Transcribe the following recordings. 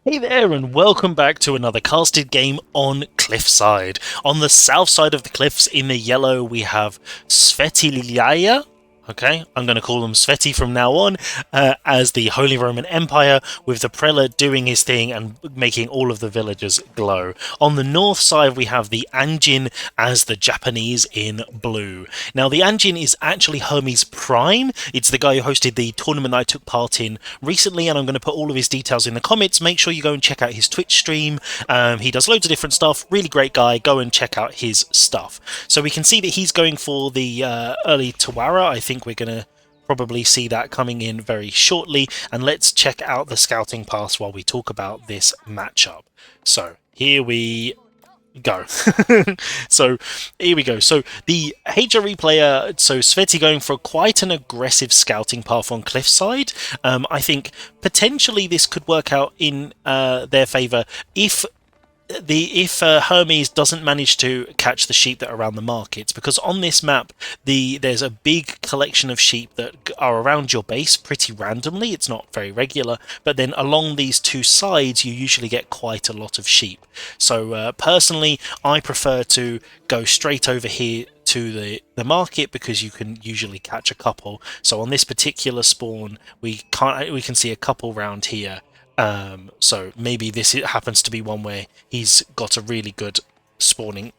Hey there, and welcome back to another casted game on Cliffside. On the south side of the cliffs, in the yellow, we have Svetilaya. Okay, I'm going to call them Sveti from now on, as the Holy Roman Empire, with the prelate doing his thing and making all of the villagers glow. On the north side, we have the Anjin as the Japanese in blue. Now, the Anjin is actually Hermes Prime. It's the guy who hosted the tournament I took part in recently, and I'm going to put all of his details in the comments. Make sure you go and check out his Twitch stream. He does loads of different stuff. Really great guy. Go and check out his stuff. So we can see that he's going for the early Tawara. I think we're going to probably see that coming in very shortly. And let's check out the scouting pass while we talk about this matchup. So here we go. So here we go. So the HRE player, so Sveti, going for quite an aggressive scouting path on Cliffside. I think potentially this could work out in their favour if Hermes doesn't manage to catch the sheep that are around the markets, because on this map there's a big collection of sheep that are around your base pretty randomly. It's not very regular, but then along these two sides you usually get quite a lot of sheep. So personally, I prefer to go straight over here to the market because you can usually catch a couple. So on this particular spawn we can see a couple round here. So maybe this happens to be one where he's got a really good scouting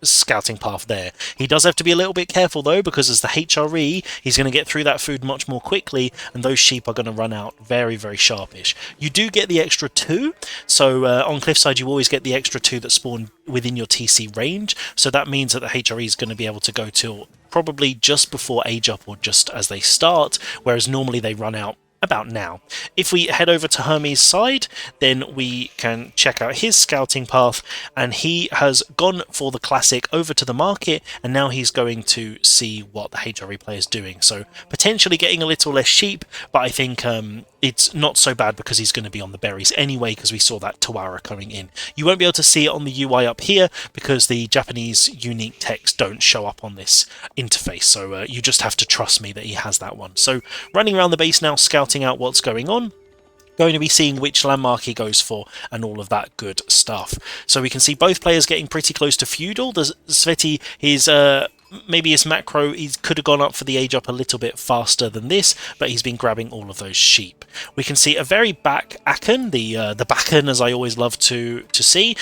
path there. He does have to be a little bit careful though, because as the HRE, he's going to get through that food much more quickly, and those sheep are going to run out very, very sharpish. You do get the extra 2, so on Cliffside you always get the extra 2 that spawn within your TC range, so that means that the HRE is going to be able to go till probably just before age up or just as they start, whereas normally they run out about now. If we head over to Hermes' side, then we can check out his scouting path, and he has gone for the classic over to the market, and now he's going to see what the HRE player is doing. So potentially getting a little less sheep, but I think it's not so bad because he's going to be on the berries anyway, because we saw that Tawara coming in. You won't be able to see it on the UI up here because the Japanese unique text don't show up on this interface, so you just have to trust me that he has that one. So running around the base now, scouting out what's going on, going to be seeing which landmark he goes for and all of that good stuff. So we can see both players getting pretty close to feudal. The Sveti, his maybe his macro, he could have gone up for the age up a little bit faster than this, but he's been grabbing all of those sheep. We can see a very back Aken, the Bakken, as I always love to see.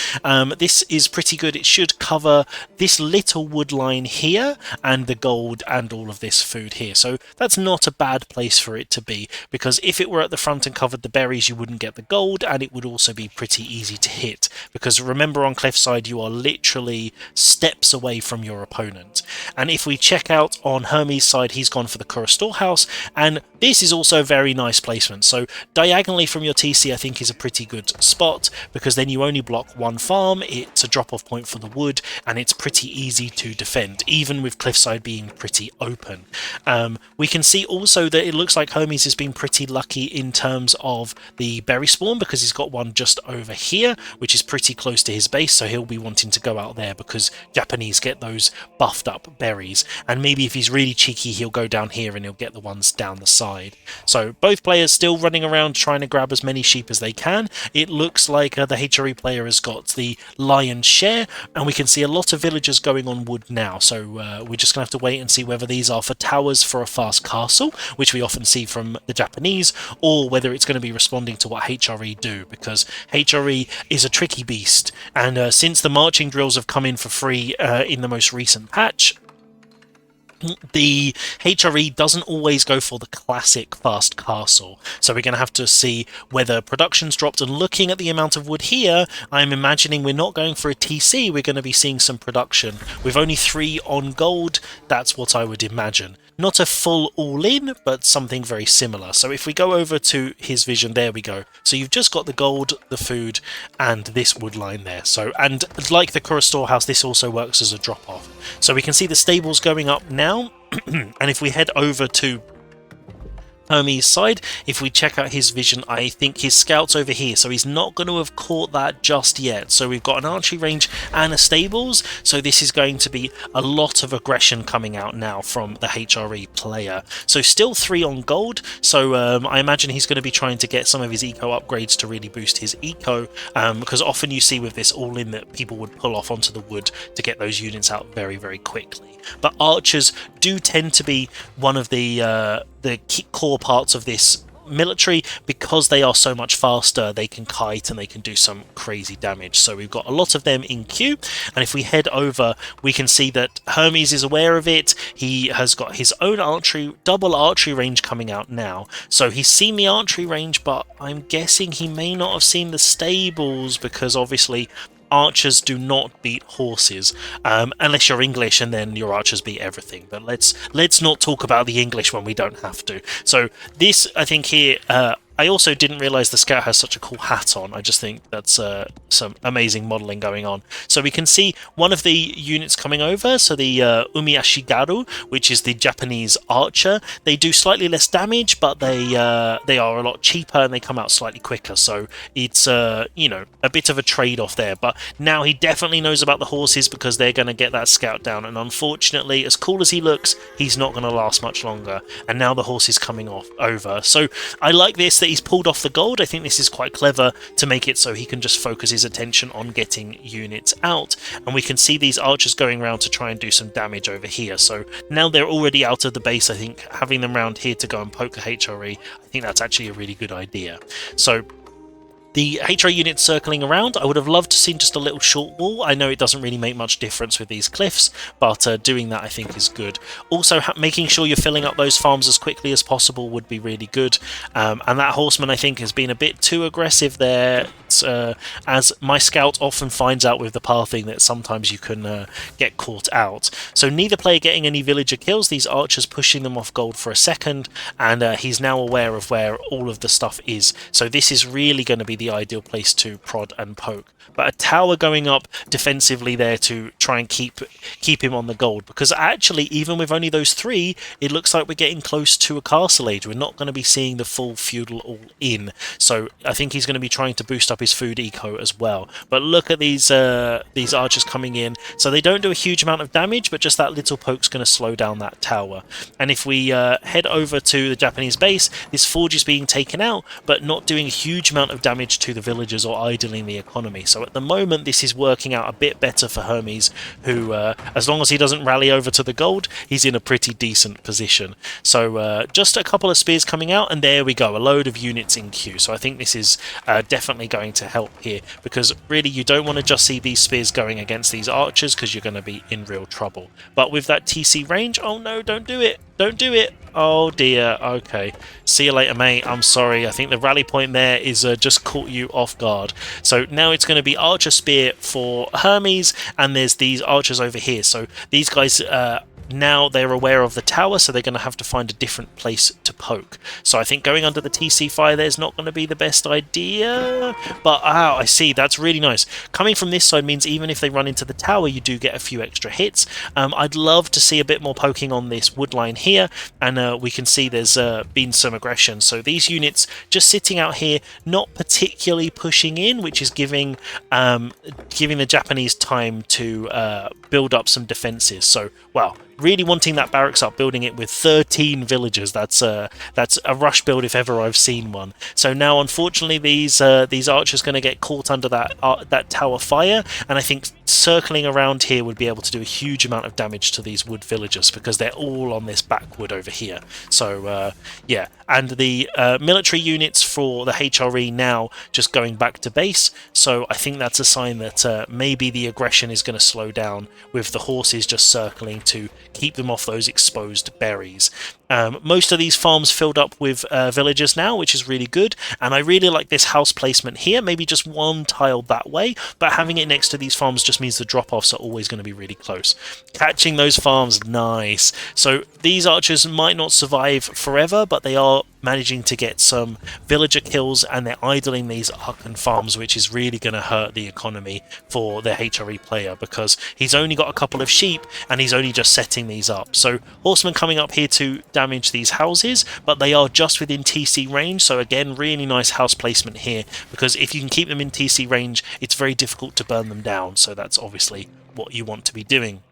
This is pretty good. It should cover this little wood line here and the gold and all of this food here. So that's not a bad place for it to be, because if it were at the front and covered the berries, you wouldn't get the gold, and it would also be pretty easy to hit, because remember, on Cliffside you are literally steps away from your opponent. And if we check out on Hermes' side, he's gone for the Kura storehouse, and this is also very nice placement. So diagonally from your TC, I think, is a pretty good spot, because then you only block one farm, it's a drop-off point for the wood, and it's pretty easy to defend, even with Cliffside being pretty open. We can see also that it looks like Hermes has been pretty lucky in terms of the berry spawn, because he's got one just over here, which is pretty close to his base, so he'll be wanting to go out there because Japanese get those buffed up berries, and maybe if he's really cheeky he'll go down here and he'll get the ones down the side. So both players still running around trying to grab as many sheep as they can. It looks like the HRE player has got the lion's share, and we can see a lot of villagers going on wood now, so we're just going to have to wait and see whether these are for towers for a fast castle, which we often see from the Japanese, or whether it's going to be responding to what HRE do, because HRE is a tricky beast, and since the marching drills have come in for free in the most recent patch, the HRE doesn't always go for the classic fast castle, so we're going to have to see whether production's dropped. And looking at the amount of wood here, I'm imagining we're not going for a TC, we're going to be seeing some production. With only 3 on gold, that's what I would imagine. Not a full all-in, but something very similar. So if we go over to his vision, there we go. So you've just got the gold, the food, and this wood line there. So, and like the Kura storehouse, this also works as a drop-off. So we can see the stables going up now, and if we head over to Hermes' side, if we check out his vision, I think his scout's over here, so he's not going to have caught that just yet. So we've got an archery range and a stables, so this is going to be a lot of aggression coming out now from the HRE player. So still 3 on gold, so I imagine he's going to be trying to get some of his eco upgrades to really boost his eco, because often you see with this all-in that people would pull off onto the wood to get those units out very, very quickly. But archers do tend to be one of the key core parts of this military because they are so much faster. They can kite and they can do some crazy damage, so we've got a lot of them in queue. And if we head over, we can see that Hermes is aware of it. He has got his own double archery range coming out now, so he's seen the archery range, but I'm guessing he may not have seen the stables, because obviously archers do not beat horses, unless you're English, and then your archers beat everything. But let's not talk about the English when we don't have to. So this, I think here, I also didn't realise the scout has such a cool hat on. I just think that's some amazing modelling going on. So we can see one of the units coming over, so the Umiashigaru, which is the Japanese archer. They do slightly less damage, but they are a lot cheaper and they come out slightly quicker. So it's you know, a bit of a trade-off there. But now he definitely knows about the horses, because they're going to get that scout down. And unfortunately, as cool as he looks, he's not going to last much longer. And now the horse is coming over. So I like this, that he's pulled off the gold. I think this is quite clever to make it so he can just focus his attention on getting units out. And we can see these archers going around to try and do some damage over here. So now they're already out of the base. I think having them around here to go and poke a HRE, I think that's actually a really good idea. So the HRE units circling around, I would have loved to see just a little short wall. I know it doesn't really make much difference with these cliffs, but doing that I think is good. Also, making sure you're filling up those farms as quickly as possible would be really good. And that horseman, I think, has been a bit too aggressive there. As my scout often finds out with the pathing, that sometimes you can get caught out. So neither player getting any villager kills, these archers pushing them off gold for a second, and he's now aware of where all of the stuff is. So this is really going to be the ideal place to prod and poke. But a tower going up defensively there to try and keep him on the gold, because actually even with only those 3, it looks like we're getting close to a castle age. We're not going to be seeing the full feudal all in, so I think he's going to be trying to boost up his food eco as well. But look at these archers coming in, so they don't do a huge amount of damage, but just that little poke's going to slow down that tower. And if we head over to the Japanese base, this forge is being taken out, but not doing a huge amount of damage to the villagers or idling the economy. So at the moment this is working out a bit better for Hermes, who as long as he doesn't rally over to the gold, he's in a pretty decent position. So just a couple of spears coming out, and there we go, a load of units in queue. So I think this is definitely going to help here, because really you don't want to just see these spears going against these archers, because you're going to be in real trouble. But with that TC range, oh no, don't do it, don't do it. Oh dear, okay. See you later, mate. I'm sorry. I think the rally point there is just caught you off guard. So now it's going to be archer spear for Hermes, and there's these archers over here. So these guys, now they're aware of the tower, so they're going to have to find a different place to poke. So I think going under the TC fire there is not going to be the best idea. But I see, that's really nice. Coming from this side means even if they run into the tower, you do get a few extra hits. I'd love to see a bit more poking on this wood line here, and we can see there's been some aggression. So these units just sitting out here, not particularly pushing in, which is giving the Japanese time to build up some defenses. So, wow, really wanting that barracks up, building it with 13 villagers. That's a rush build if ever I've seen one. So now, unfortunately, these archers going to get caught under that tower fire, and I think circling around here would be able to do a huge amount of damage to these wood villagers, because they're all on this backwood over here. So yeah, and the military units for the HRE now just going back to base. So I think that's a sign that maybe the aggression is going to slow down, with the horses just circling to keep them off those exposed berries. Most of these farms filled up with villagers now, which is really good, and I really like this house placement here. Maybe just one tile that way, but having it next to these farms just means the drop-offs are always going to be really close. Catching those farms, nice. So these archers might not survive forever, but they are managing to get some villager kills, and they're idling these Arkan farms, which is really going to hurt the economy for the HRE player, because he's only got a couple of sheep and he's only just setting these up. So horsemen coming up here to damage these houses, but they are just within TC range. So again, really nice house placement here, because if you can keep them in TC range, it's very difficult to burn them down. So that's obviously what you want to be doing.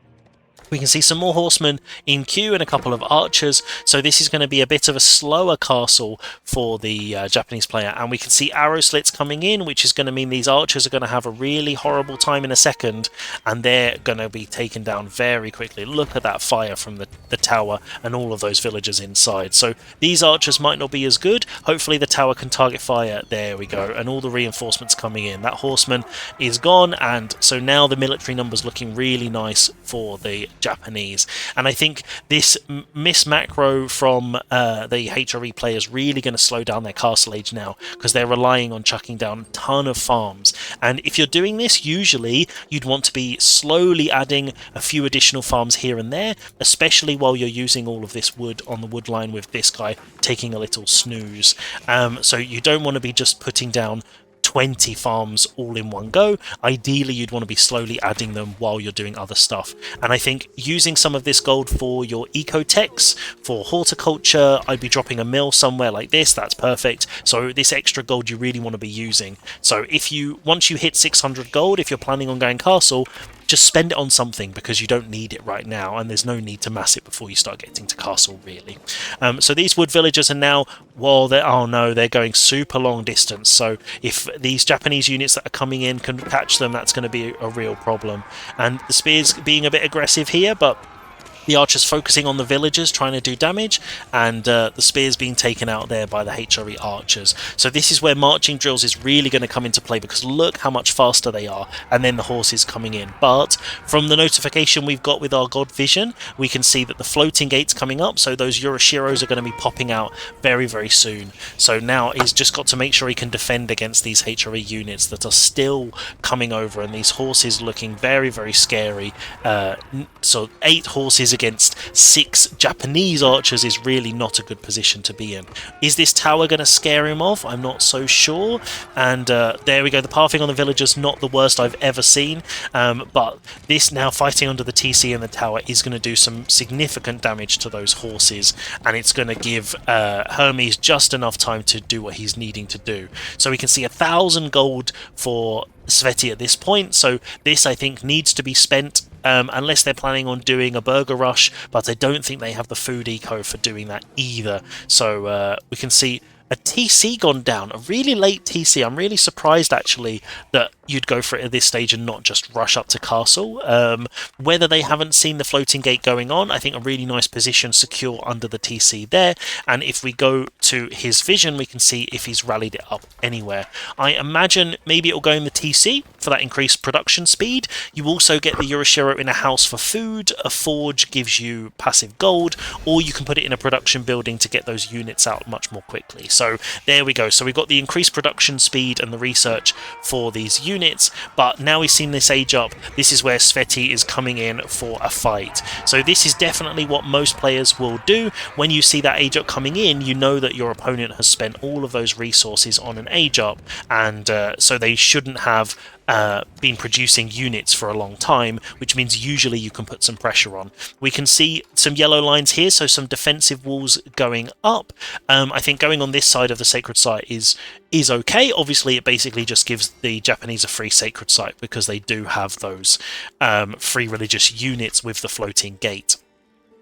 We can see some more horsemen in queue and a couple of archers, so this is going to be a bit of a slower castle for the Japanese player, and we can see arrow slits coming in, which is going to mean these archers are going to have a really horrible time in a second, and they're going to be taken down very quickly. Look at that fire from the tower and all of those villagers inside. So these archers might not be as good. Hopefully the tower can target fire. There we go, and all the reinforcements coming in. That horseman is gone, and so now the military numbers looking really nice for the Japanese. And I think this miss macro from the HRE players really going to slow down their castle age now, because they're relying on chucking down a ton of farms. And if you're doing this, usually you'd want to be slowly adding a few additional farms here and there, especially while you're using all of this wood on the wood line with this guy taking a little snooze. So you don't want to be just putting down 20 farms all in one go. Ideally, you'd want to be slowly adding them while you're doing other stuff. And I think using some of this gold for your eco-techs, for horticulture, I'd be dropping a mill somewhere like this. That's perfect. So this extra gold you really want to be using. So once you hit 600 gold, if you're planning on going castle, just spend it on something, because you don't need it right now, and there's no need to mass it before you start getting to castle, really. So these wood villagers are now, they're going super long distance. So if these Japanese units that are coming in can catch them, that's going to be a real problem. And the spears being a bit aggressive here, but the archers focusing on the villagers, trying to do damage, and the spears being taken out there by the HRE archers. So this is where marching drills is really going to come into play, because look how much faster they are, and then the horses coming in. But from the notification we've got with our God Vision, we can see that the floating gate's coming up, so those Yoroshiros are going to be popping out very, very soon. So now he's just got to make sure he can defend against these HRE units that are still coming over, and these horses looking very, very scary. So 8 horses against 6 Japanese archers is really not a good position to be in. Is this tower going to scare him off? I'm not so sure. And there we go, the pathing on the villagers, not the worst I've ever seen, but this now fighting under the TC in the tower is going to do some significant damage to those horses, and it's going to give Hermes just enough time to do what he's needing to do. So we can see 1,000 gold for Sveti at this point, so this I think needs to be spent unless they're planning on doing a burger rush, but I don't think they have the food eco for doing that either. So we can see a TC gone down, a really late TC. I'm really surprised actually that you'd go for it at this stage and not just rush up to castle. Whether they haven't seen the floating gate going on, I think a really nice position secure under the TC there, and if we go to his vision we can see if he's rallied it up anywhere. I imagine maybe it'll go in the TC for that increased production speed. You also get the Yoroshiro in a house for food, a forge gives you passive gold, or you can put it in a production building to get those units out much more quickly. So there we go. So we've got the increased production speed and the research for these units, but now we've seen this age up, this is where Sveti is coming in for a fight. So this is definitely what most players will do. When you see that age up coming in, you know that your opponent has spent all of those resources on an age up, and so they shouldn't have been producing units for a long time, which means usually you can put some pressure on. We can see some yellow lines here, so some defensive walls going up. I think going on this side of the sacred site is okay. Obviously it basically just gives the Japanese a free sacred site, because they do have those free religious units with the floating gate.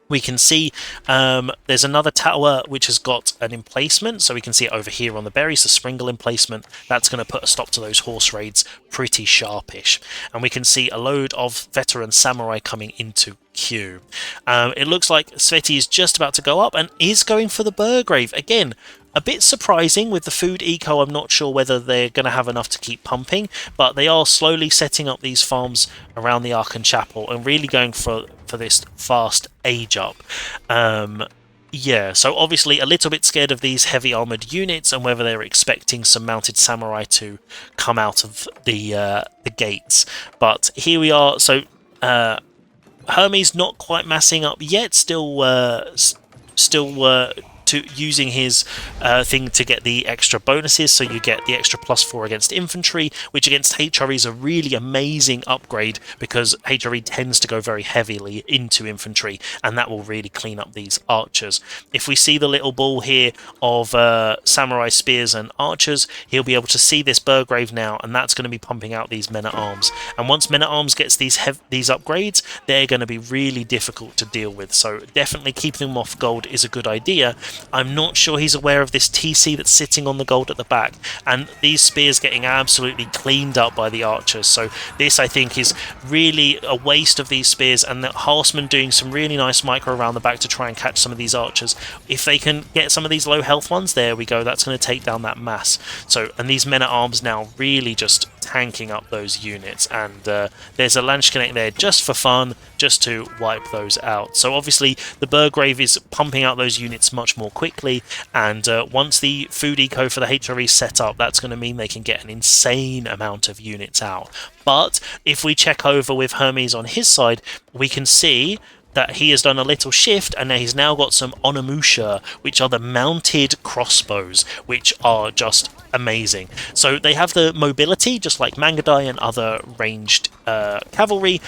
We can see there's another tower which has got an emplacement, so we can see it over here on the berries, the Springle emplacement. That's going to put a stop to those horse raids pretty sharpish. And we can see a load of veteran samurai coming into queue. It looks like Sveti is just about to go up and is going for the Burgrave. Again, a bit surprising with the food eco. I'm not sure whether they're going to have enough to keep pumping, but they are slowly setting up these farms around the Archon Chapel and really going for this fast age up. Yeah, so obviously a little bit scared of these heavy armoured units and whether they're expecting some mounted samurai to come out of the gates. But here we are. So Hermes not quite massing up yet, still to using his thing to get the extra bonuses, so you get the extra +4 against infantry, which against HRE is a really amazing upgrade because HRE tends to go very heavily into infantry, and that will really clean up these archers. If we see the little ball here of samurai spears and archers, he'll be able to see this Burgrave now, and that's going to be pumping out these men-at-arms. And once men-at-arms gets these upgrades, they're going to be really difficult to deal with, so definitely keeping them off gold is a good idea. I'm not sure he's aware of this TC that's sitting on the gold at the back, and these spears getting absolutely cleaned up by the archers, so this I think is really a waste of these spears, and the horsemen doing some really nice micro around the back to try and catch some of these archers. If they can get some of these low health ones, there we go, that's going to take down that mass. So, and these men-at-arms now really just tanking up those units, and there's a Landsknecht there just for fun, just to wipe those out. So obviously the Burgrave is pumping out those units much more quickly, and once the food eco for the HRE is set up, that's going to mean they can get an insane amount of units out. But if we check over with Hermes on his side, we can see that he has done a little shift, and he's now got some Onna Musha, which are the mounted crossbows, which are just amazing. So they have the mobility, just like Mangadai and other ranged cavalry.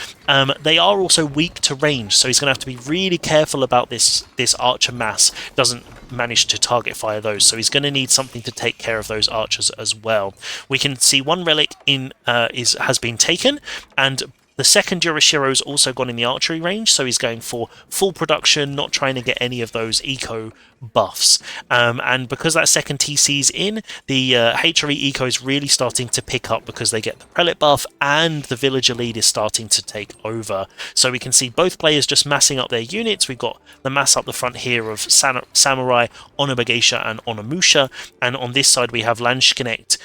They are also weak to range, so he's going to have to be really careful about this archer mass doesn't manage to target fire those, so he's going to need something to take care of those archers as well. We can see one relic has been taken, and the second Yoroshiro's also gone in the archery range, so he's going for full production, not trying to get any of those eco buffs. And because that second TC's in, the HRE eco is really starting to pick up because they get the prelate buff, and the villager lead is starting to take over. So we can see both players just massing up their units. We've got the mass up the front here of Samurai, Onna Bageisha and Onna Musha, and on this side we have Landsknecht,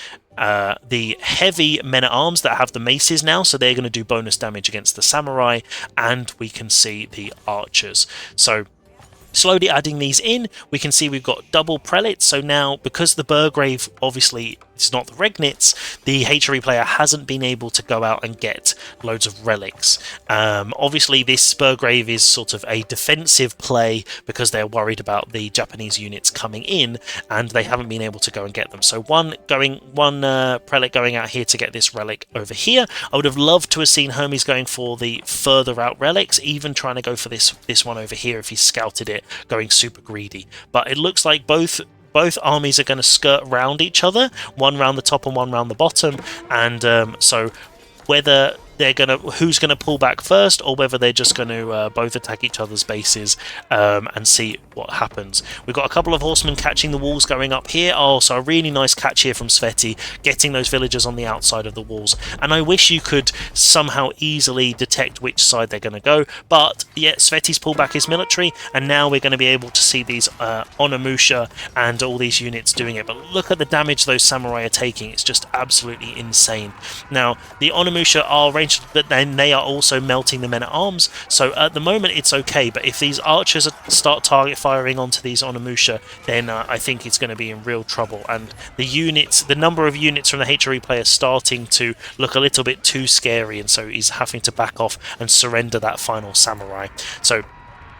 the heavy men-at-arms that have the maces now, so they're going to do bonus damage against the samurai, and we can see the archers. So slowly adding these in, we can see we've got double prelates. So now, because the Burgrave obviously is not the Regnitz, the HRE player hasn't been able to go out and get loads of relics. Obviously this Burgrave is sort of a defensive play because they're worried about the Japanese units coming in, and they haven't been able to go and get them. So one prelate going out here to get this relic over here. I would have loved to have seen Hermes going for the further out relics, even trying to go for this one over here if he scouted it, going super greedy. But it looks like both armies are going to skirt around each other, one round the top and one round the bottom, and so whether who's gonna pull back first, or whether they're just going to both attack each other's bases and see what happens. We've got a couple of horsemen catching the walls going up here. Oh, so a really nice catch here from Sveti, getting those villagers on the outside of the walls. And I wish you could somehow easily detect which side they're going to go, but yeah, Sveti's pulled back his military, and now we're going to be able to see these Onna Musha and all these units doing it. But look at the damage those samurai are taking, it's just absolutely insane. Now, the Onna Musha are ranged, but then they are also melting the men-at-arms, so at the moment it's okay, but if these archers start target firing onto these Onna Musha, then I think it's going to be in real trouble, and the number of units from the HRE player starting to look a little bit too scary, and so he's having to back off and surrender that final samurai. So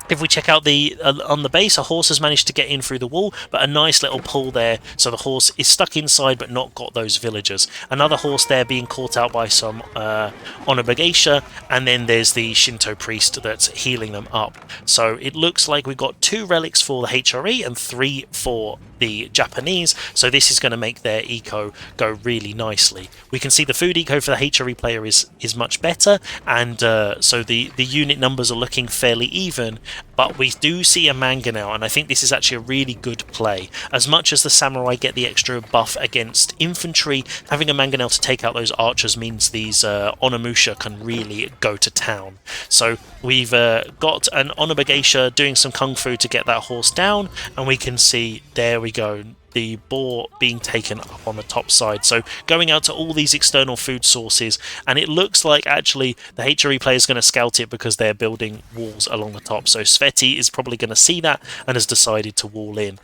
if we check out on the base, a horse has managed to get in through the wall, but a nice little pull there, so the horse is stuck inside but not got those villagers. Another horse there being caught out by some Onna Bageisha, and then there's the Shinto priest that's healing them up. So it looks like we've got 2 relics for the HRE and 3 for the Japanese, so this is going to make their eco go really nicely. We can see the food eco for the HRE player is much better, and so the unit numbers are looking fairly even. But we do see a manga now, and I think this is actually a really good play. As much as the samurai get the extra buff against infantry, having a mangonel to take out those archers means these Onna Musha can really go to town. So we've got an Onna Bageisha doing some kung fu to get that horse down, and we can see, there we go, the boar being taken up on the top side. So going out to all these external food sources, and it looks like actually the HRE player is going to scout it because they're building walls along the top. So Sveti is probably going to see that and has decided to wall in.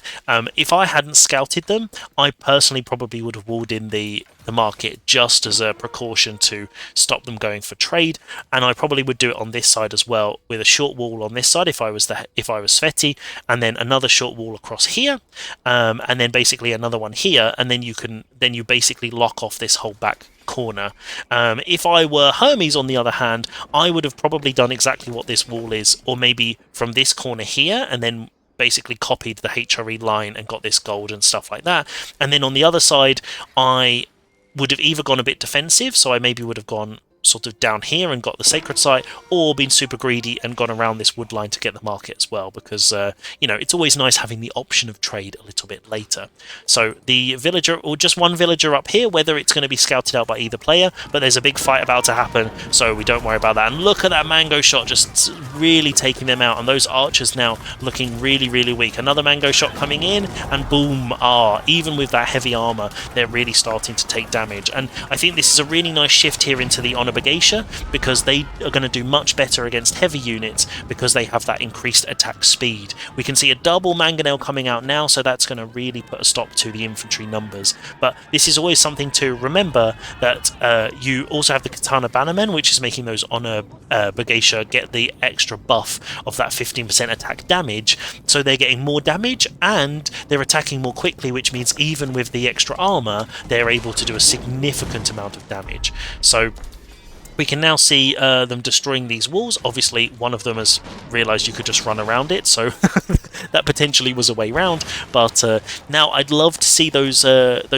If I hadn't scouted them, I personally probably would have walled in the market just as a precaution to stop them going for trade, and I probably would do it on this side as well, with a short wall on this side if I was Sveti, and then another short wall across here, and then basically another one here, and then you basically lock off this whole back corner. If I were Hermes, on the other hand, I would have probably done exactly what this wall is, or maybe from this corner here, and then basically copied the HRE line and got this gold and stuff like that. And then on the other side, I would have either gone a bit defensive, so I maybe would have gone sort of down here and got the sacred site, or been super greedy and gone around this wood line to get the market as well, because you know, it's always nice having the option of trade a little bit later. So the villager, or just one villager up here, whether it's going to be scouted out by either player, but there's a big fight about to happen, so we don't worry about that. And look at that mango shot, just really taking them out, and those archers now looking really, really weak. Another mango shot coming in, and boom, even with that heavy armor, they're really starting to take damage. And I think this is a really nice shift here into the Onna because they are going to do much better against heavy units because they have that increased attack speed. We can see a double mangonel coming out now, so that's going to really put a stop to the infantry numbers. But this is always something to remember, that you also have the Katana Bannermen, which is making those Onna Bagesha get the extra buff of that 15% attack damage, so they're getting more damage and they're attacking more quickly, which means even with the extra armor, they're able to do a significant amount of damage. So we can now see them destroying these walls. Obviously, one of them has realised you could just run around it, so that potentially was a way round. But now I'd love to see those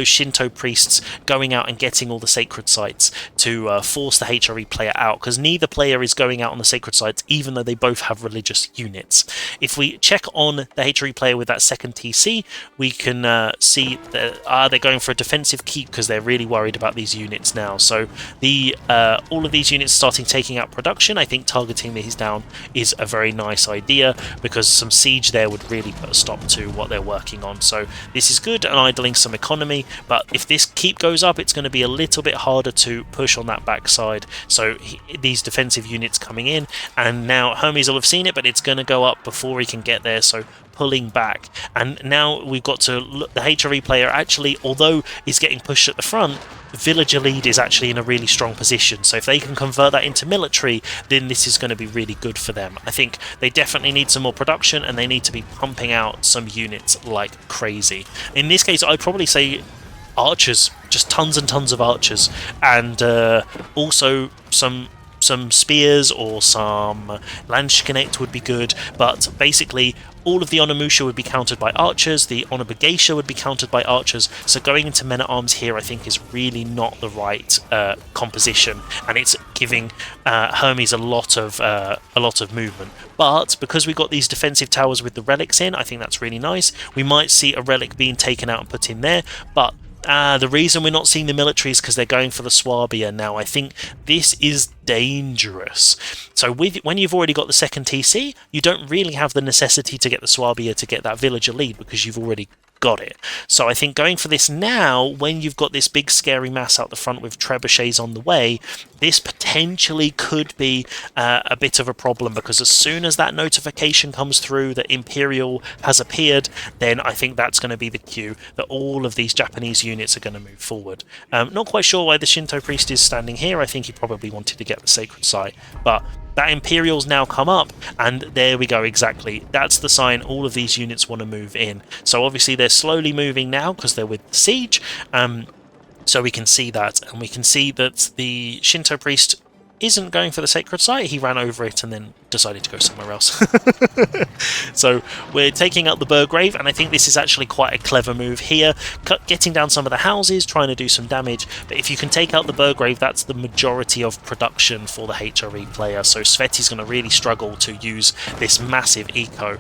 Shinto priests going out and getting all the sacred sites to force the HRE player out, because neither player is going out on the sacred sites, even though they both have religious units. If we check on the HRE player with that second TC, we can see that they're going for a defensive keep because they're really worried about these units now. So the all of these units starting taking out production, I think targeting these down is a very nice idea, because some siege there would really put a stop to what they're working on. So this is good and idling some economy, but if this keep goes up, it's going to be a little bit harder to push on that backside. So these defensive units coming in, and now Hermes will have seen it, but it's going to go up before he can get there, so pulling back. And now we've got to look, the HRE player actually, although he's getting pushed at the front, villager lead is actually in a really strong position, so if they can convert that into military, then this is going to be really good for them. I think they definitely need some more production, and they need to be pumping out some units like crazy. In this case, I'd probably say archers, just tons and tons of archers, and also some spears or some Landsknecht would be good, but basically all of the Onna Musha would be countered by archers, the Onna Bagesha would be countered by archers, so going into men-at-arms here I think is really not the right composition, and it's giving Hermes a lot of movement. But because we've got these defensive towers with the relics in, I think that's really nice. We might see a relic being taken out and put in there, but the reason we're not seeing the military is because they're going for the Swabia now. I think this is dangerous. So when you've already got the second TC, you don't really have the necessity to get the Swabia to get that villager lead, because you've already got it. So I think going for this now, when you've got this big scary mass out the front with trebuchets on the way, this potentially could be a bit of a problem, because as soon as that notification comes through that Imperial has appeared, then I think that's going to be the cue that all of these Japanese units are going to move forward. Not quite sure why the Shinto priest is standing here. I think he probably wanted to get the sacred site, but that Imperial's now come up, and there we go, exactly. That's the sign all of these units want to move in. So obviously they're slowly moving now because they're with the siege. So we can see that, and we can see that the Shinto priest isn't going for the sacred site. He ran over it and then decided to go somewhere else. So we're taking out the Burgrave, and I think this is actually quite a clever move here, getting down some of the houses, trying to do some damage. But if you can take out the Burgrave, that's the majority of production for the HRE player, so Sveti's going to really struggle to use this massive eco.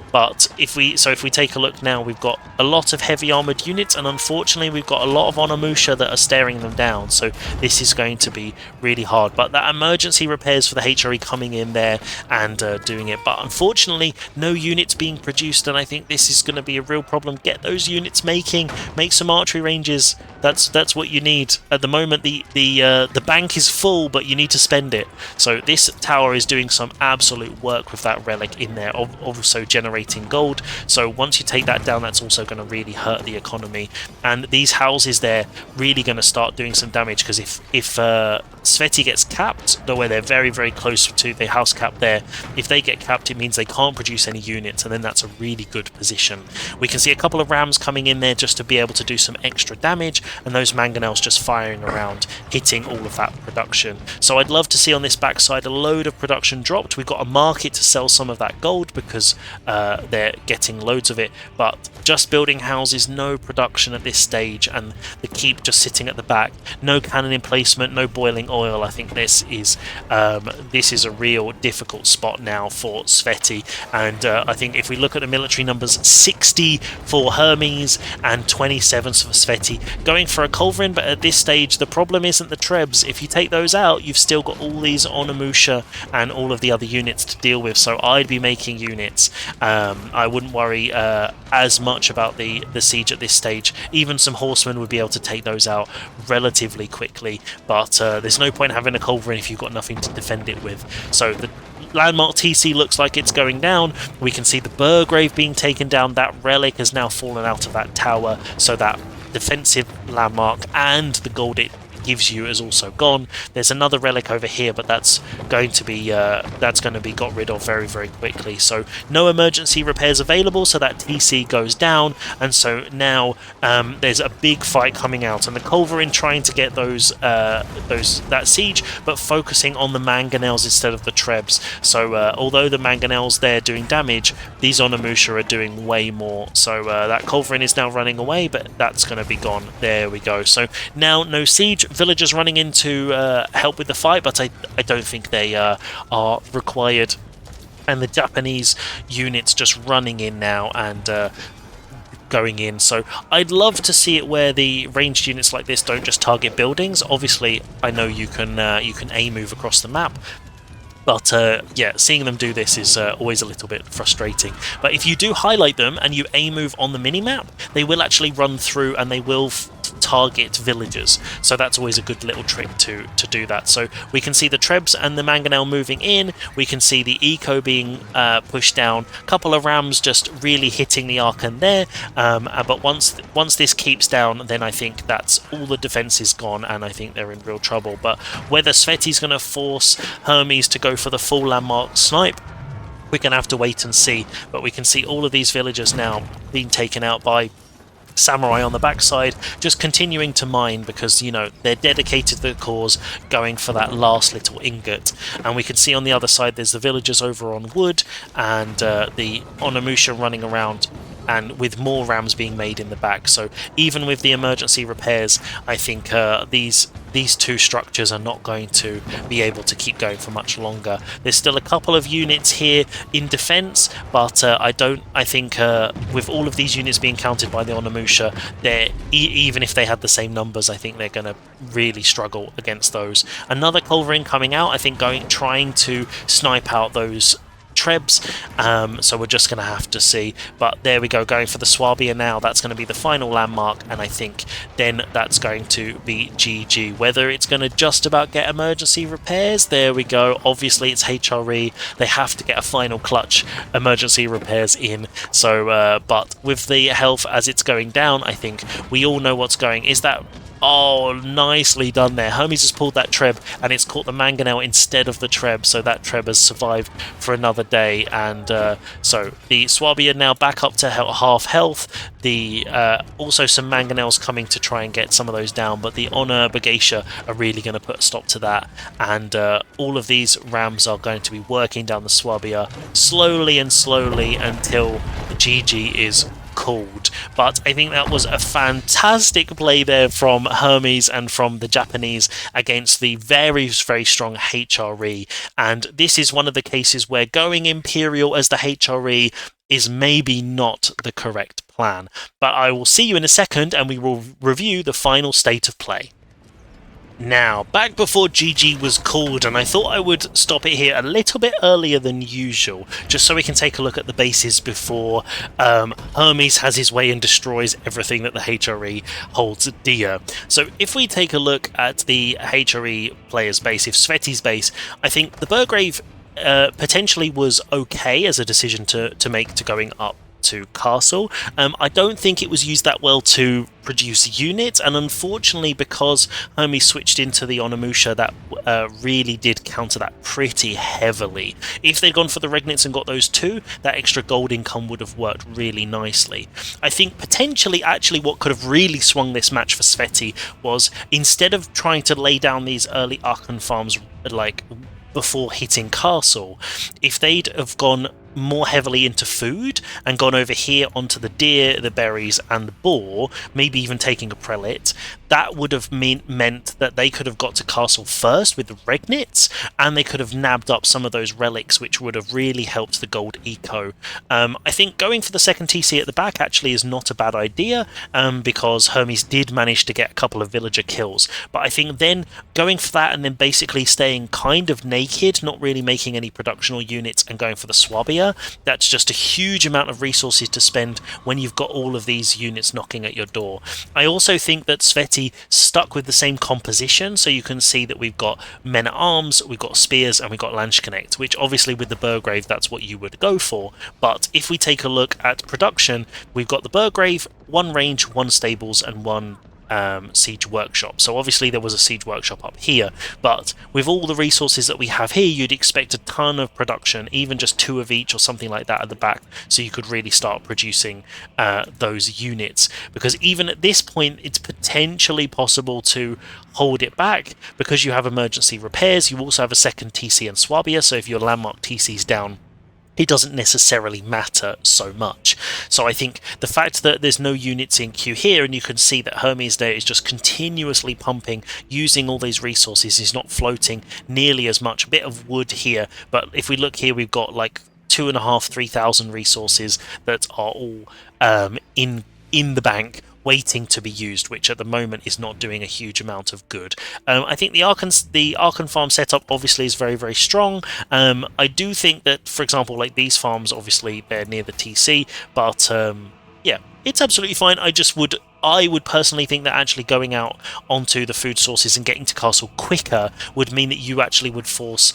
But if we take a look now, we've got a lot of heavy armoured units, and unfortunately we've got a lot of Onna Musha that are staring them down, so this is going to be really hard. But that emergency repairs for the HRE coming in in there and doing it. But unfortunately, no units being produced, and I think this is going to be a real problem. Get those units making, make some archery ranges. That's what you need at the moment. The bank is full, but you need to spend it. So this tower is doing some absolute work with that relic in there, also generating gold. So once you take that down, that's also going to really hurt the economy. And these houses, they're really going to start doing some damage, because if Sveti gets capped, though where they're very, very close to the house cap there, if they get capped, it means they can't produce any units, and then that's a really good position. We can see a couple of rams coming in there just to be able to do some extra damage, and those mangonels just firing around, hitting all of that production. So I'd love to see on this backside a load of production dropped. We've got a market to sell some of that gold because they're getting loads of it, but just building houses, no production at this stage, and the keep just sitting at the back, no cannon emplacement, no boiling oil. I think this is a real difficult spot now for Sveti, and I think if we look at the military numbers, 60 for Hermes and 27 for Sveti, going for a culverin, but at this stage the problem isn't the trebs. If you take those out, you've still got all these Onna, Musha and all of the other units to deal with, so I'd be making units. I wouldn't worry as much about the siege at this stage. Even some horsemen would be able to take those out relatively quickly, but there's no point having a culverin if you've got nothing to defend it with. So the landmark TC looks like it's going down. We can see the Burgrave being taken down. That relic has now fallen out of that tower, so that defensive landmark and the gold it gives you is also gone. There's another relic over here, but that's going to be got rid of very, very quickly. So no emergency repairs available, so that TC goes down, and so now there's a big fight coming out, and the culverin trying to get that siege, but focusing on the mangonels instead of the trebs. So although the mangonels there doing damage, these Onna, Musha are doing way more. So that culverin is now running away, but that's going to be gone. There we go. So now no siege. Villagers running in to help with the fight, but I don't think they are required. And the Japanese units just running in now and going in. So I'd love to see it where the ranged units like this don't just target buildings. Obviously, I know you can A move across the map, but yeah, seeing them do this is always a little bit frustrating. But if you do highlight them and you A move on the minimap, they will actually run through and they will target villagers. So that's always a good little trick to do that. So we can see the trebs and the mangonel moving in. We can see the eco being pushed down. A couple of rams just really hitting the Archon there. But once this keeps down, then I think that's all the defense is gone, and I think they're in real trouble. But whether Sveti's going to force Hermes to go for the full landmark snipe, we're going to have to wait and see. But we can see all of these villagers now being taken out by samurai on the backside, just continuing to mine because, you know, they're dedicated to the cause, going for that last little ingot. And we can see on the other side there's the villagers over on wood, and the Onna, Musha running around, and with more rams being made in the back. So even with the emergency repairs, I think these two structures are not going to be able to keep going for much longer. There's still a couple of units here in defense, but I think with all of these units being counted by the Onna, Musha, even if they had the same numbers, I think they're going to really struggle against those. Another culverin coming out, I think trying to snipe out those trebs, so we're just going to have to see. But there we go, going for the Swabia now. That's going to be the final landmark, and I think then that's going to be GG. Whether it's going to just about get emergency repairs, there we go. Obviously it's HRE, they have to get a final clutch emergency repairs in. So but with the health as it's going down, I think we all know what's going. Is that... Oh, nicely done there. Hermes has pulled that treb, and it's caught the mangonel instead of the treb, so that treb has survived for another day. And so the Swabia now back up to half health. Also some mangonels coming to try and get some of those down, but the Onna, Bagacia are really going to put a stop to that. And all of these rams are going to be working down the Swabia slowly and slowly until GG is called. But I think that was a fantastic play there from Hermes and from the Japanese against the very, very strong HRE. And this is one of the cases where going Imperial as the HRE is maybe not the correct plan. But I will see you in a second, and we will review the final state of play. Now, back before GG was called, and I thought I would stop it here a little bit earlier than usual, just so we can take a look at the bases before Hermes has his way and destroys everything that the HRE holds dear. So if we take a look at the HRE player's base, if Sveti's base, I think the Burgrave potentially was okay as a decision to make to going up to castle. I don't think it was used that well to produce units, and unfortunately because Hermes switched into the Onna Musha, that really did counter that pretty heavily. If they'd gone for the Regnits and got those two, that extra gold income would have worked really nicely. I think potentially actually what could have really swung this match for Sveti was, instead of trying to lay down these early Archon farms like before hitting castle, if they'd have gone more heavily into food and gone over here onto the deer, the berries and the boar, maybe even taking a prelate, that would have meant that they could have got to castle first with the Regnits, and they could have nabbed up some of those relics, which would have really helped the gold eco. I think going for the second TC at the back actually is not a bad idea, because Hermes did manage to get a couple of villager kills, but I think then going for that and then basically staying kind of naked, not really making any productional units, and going for the Swabia, that's just a huge amount of resources to spend when you've got all of these units knocking at your door. I also think that Sveti stuck with the same composition, so you can see that we've got men at arms, we've got spears, and we've got Landsknecht, which obviously with the Burgrave that's what you would go for. But if we take a look at production, we've got the Burgrave, one range, one stables, and one siege workshop. So obviously there was a siege workshop up here, but with all the resources that we have here, you'd expect a ton of production, even just two of each or something like that at the back, so you could really start producing those units, because even at this point it's potentially possible to hold it back because you have emergency repairs. You also have a second TC and Swabia, so if your landmark TC's down, it doesn't necessarily matter so much. So I think the fact that there's no units in queue here, and you can see that Hermes there is just continuously pumping, using all these resources, is not floating nearly as much. A bit of wood here, but if we look here, we've got like 2,500-3,000 resources that are all in the bank, waiting to be used, which at the moment is not doing a huge amount of good. I think the Archon farm setup obviously is very, very strong. I do think that, for example, like these farms, obviously they're near the TC, but yeah, it's absolutely fine. I would personally think that actually going out onto the food sources and getting to castle quicker would mean that you actually would force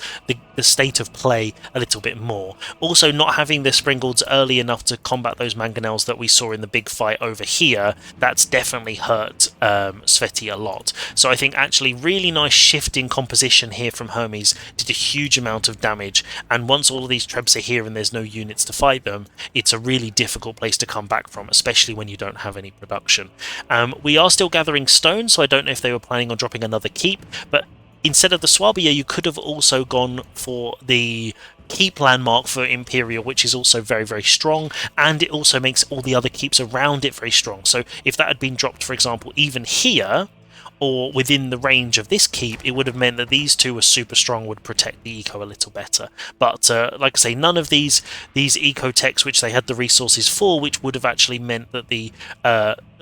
the state of play a little bit more. Also, not having the Springolds early enough to combat those mangonels that we saw in the big fight over here, that's definitely hurt Sveti a lot. So I think actually really nice shift in composition here from Hermes did a huge amount of damage, and once all of these trebs are here and there's no units to fight them, it's a really difficult place to come back from, especially when you don't have any production. We are still gathering stone, so I don't know if they were planning on dropping another keep, but instead of the Swabia, you could have also gone for the keep landmark for Imperial, which is also very, very strong, and it also makes all the other keeps around it very strong. So if that had been dropped, for example, even here, or within the range of this keep, it would have meant that these two were super strong, would protect the eco a little better. But like I say, none of these eco techs, which they had the resources for, which would have actually meant that the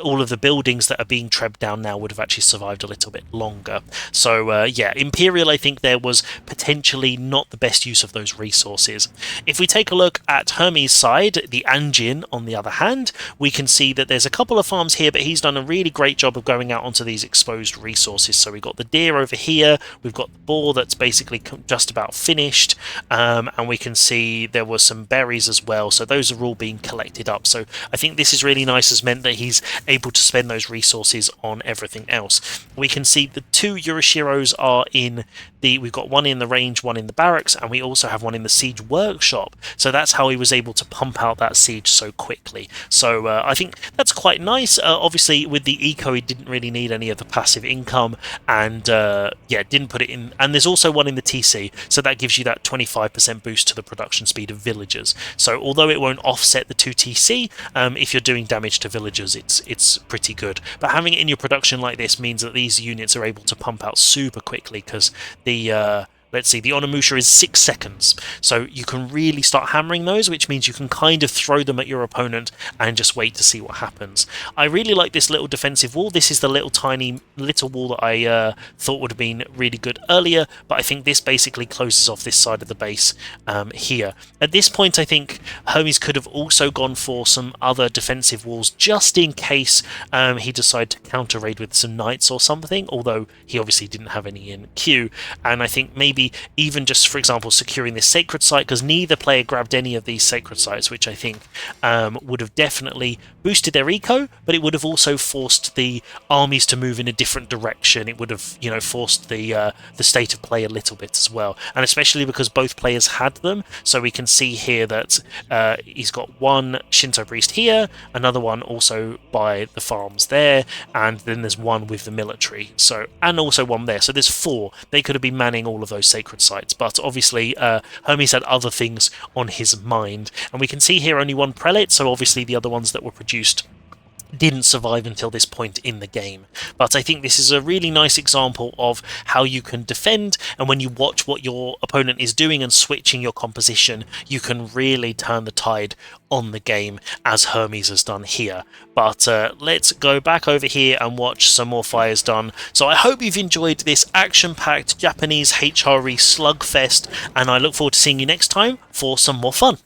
all of the buildings that are being trebbed down now would have actually survived a little bit longer. So yeah, Imperial, I think there was potentially not the best use of those resources. If we take a look at Hermes' side, the Anjin, on the other hand, we can see that there's a couple of farms here, but he's done a really great job of going out onto these exposed resources. So we've got the deer over here, we've got the boar that's basically just about finished, and we can see there were some berries as well, so those are all being collected up. So I think this is really nice, has meant that he's able to spend those resources on everything else. We can see the two Yurishiros are in we've got one in the range, one in the barracks, and we also have one in the siege workshop, so that's how he was able to pump out that siege so quickly. So I think that's quite nice. Obviously with the eco he didn't really need any of the passive income, and yeah, didn't put it in. And there's also one in the TC, so that gives you that 25% boost to the production speed of villagers. So although it won't offset the 2 TC, if you're doing damage to villagers, it's pretty good. But having it in your production like this means that these units are able to pump out super quickly, because the let's see, the Onna Musha is 6 seconds. So you can really start hammering those, which means you can kind of throw them at your opponent and just wait to see what happens. I really like this little defensive wall. This is the little tiny little wall that I thought would have been really good earlier, but I think this basically closes off this side of the base here. At this point, I think Hermes could have also gone for some other defensive walls just in case he decided to counter raid with some knights or something, although he obviously didn't have any in queue. And I think maybe even just, for example, securing this sacred site, because neither player grabbed any of these sacred sites, which I think would have definitely boosted their eco, but it would have also forced the armies to move in a different direction. It would have, you know, forced the state of play a little bit as well, and especially because both players had them. So we can see here that he's got one Shinto priest here, another one also by the farms there, and then there's one with the military. So, and also one there. So there's 4. They could have been manning all of those sacred sites, but obviously Hermes had other things on his mind. And we can see here only 1 prelate, so obviously the other ones that were produced didn't survive until this point in the game. But I think this is a really nice example of how you can defend, and when you watch what your opponent is doing and switching your composition, you can really turn the tide on the game, as Hermes has done here. But let's go back over here and watch some more fires done. So I hope you've enjoyed this action-packed Japanese HRE slugfest, and I look forward to seeing you next time for some more fun.